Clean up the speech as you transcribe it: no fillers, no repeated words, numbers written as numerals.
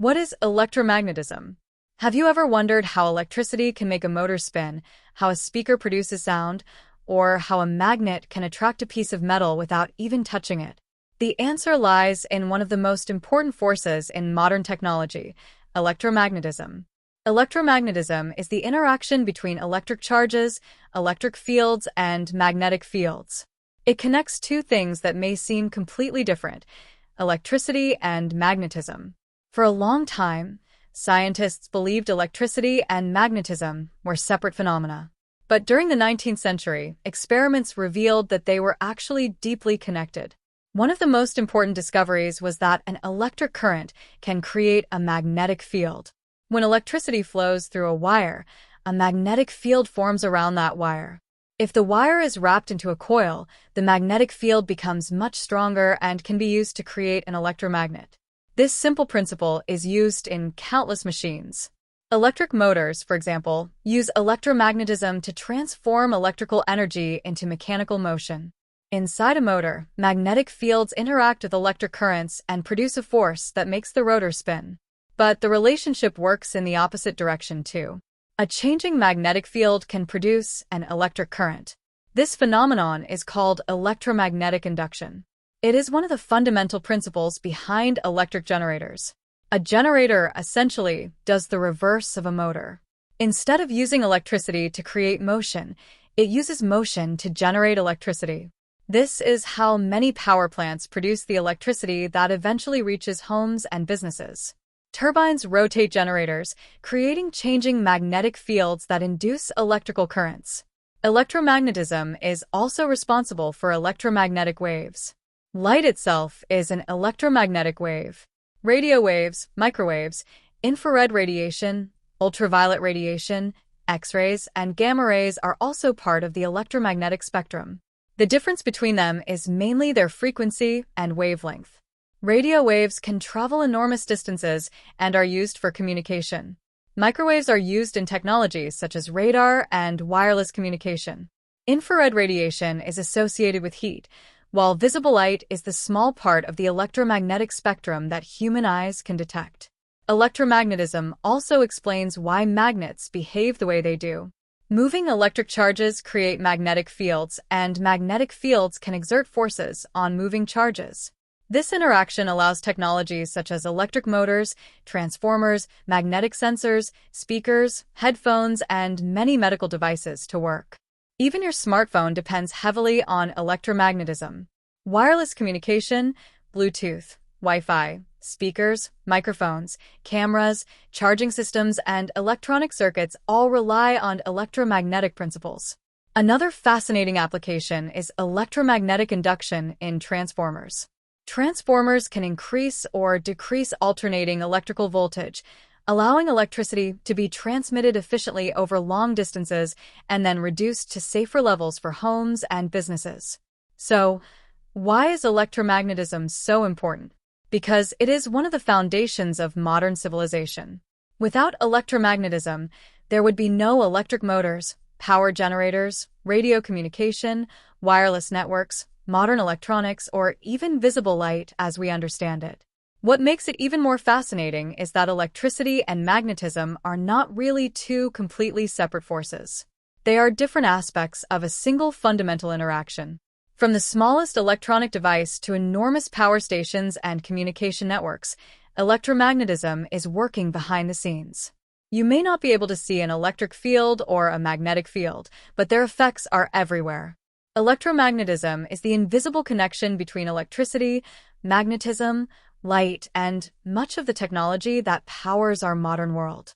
What is electromagnetism? Have you ever wondered how electricity can make a motor spin, how a speaker produces sound, or how a magnet can attract a piece of metal without even touching it? The answer lies in one of the most important forces in modern technology, electromagnetism. Electromagnetism is the interaction between electric charges, electric fields, and magnetic fields. It connects two things that may seem completely different, electricity and magnetism. For a long time, scientists believed electricity and magnetism were separate phenomena. But during the 19th century, experiments revealed that they were actually deeply connected. One of the most important discoveries was that an electric current can create a magnetic field. When electricity flows through a wire, a magnetic field forms around that wire. If the wire is wrapped into a coil, the magnetic field becomes much stronger and can be used to create an electromagnet. This simple principle is used in countless machines. Electric motors, for example, use electromagnetism to transform electrical energy into mechanical motion. Inside a motor, magnetic fields interact with electric currents and produce a force that makes the rotor spin. But the relationship works in the opposite direction too. A changing magnetic field can produce an electric current. This phenomenon is called electromagnetic induction. It is one of the fundamental principles behind electric generators. A generator essentially does the reverse of a motor. Instead of using electricity to create motion, it uses motion to generate electricity. This is how many power plants produce the electricity that eventually reaches homes and businesses. Turbines rotate generators, creating changing magnetic fields that induce electrical currents. Electromagnetism is also responsible for electromagnetic waves. Light itself is an electromagnetic wave. Radio waves, microwaves, infrared radiation, ultraviolet radiation, X-rays, and gamma rays are also part of the electromagnetic spectrum. The difference between them is mainly their frequency and wavelength. Radio waves can travel enormous distances and are used for communication. Microwaves are used in technologies such as radar and wireless communication. Infrared radiation is associated with heat, while visible light is the small part of the electromagnetic spectrum that human eyes can detect. Electromagnetism also explains why magnets behave the way they do. Moving electric charges create magnetic fields, and magnetic fields can exert forces on moving charges. This interaction allows technologies such as electric motors, transformers, magnetic sensors, speakers, headphones, and many medical devices to work. Even your smartphone depends heavily on electromagnetism. Wireless communication, Bluetooth, Wi-Fi, speakers, microphones, cameras, charging systems, and electronic circuits all rely on electromagnetic principles. Another fascinating application is electromagnetic induction in transformers. Transformers can increase or decrease alternating electrical voltage, allowing electricity to be transmitted efficiently over long distances and then reduced to safer levels for homes and businesses. So, why is electromagnetism so important? Because it is one of the foundations of modern civilization. Without electromagnetism, there would be no electric motors, power generators, radio communication, wireless networks, modern electronics, or even visible light as we understand it. What makes it even more fascinating is that electricity and magnetism are not really two completely separate forces. They are different aspects of a single fundamental interaction. From the smallest electronic device to enormous power stations and communication networks, electromagnetism is working behind the scenes. You may not be able to see an electric field or a magnetic field, but their effects are everywhere. Electromagnetism is the invisible connection between electricity, magnetism, light, and much of the technology that powers our modern world.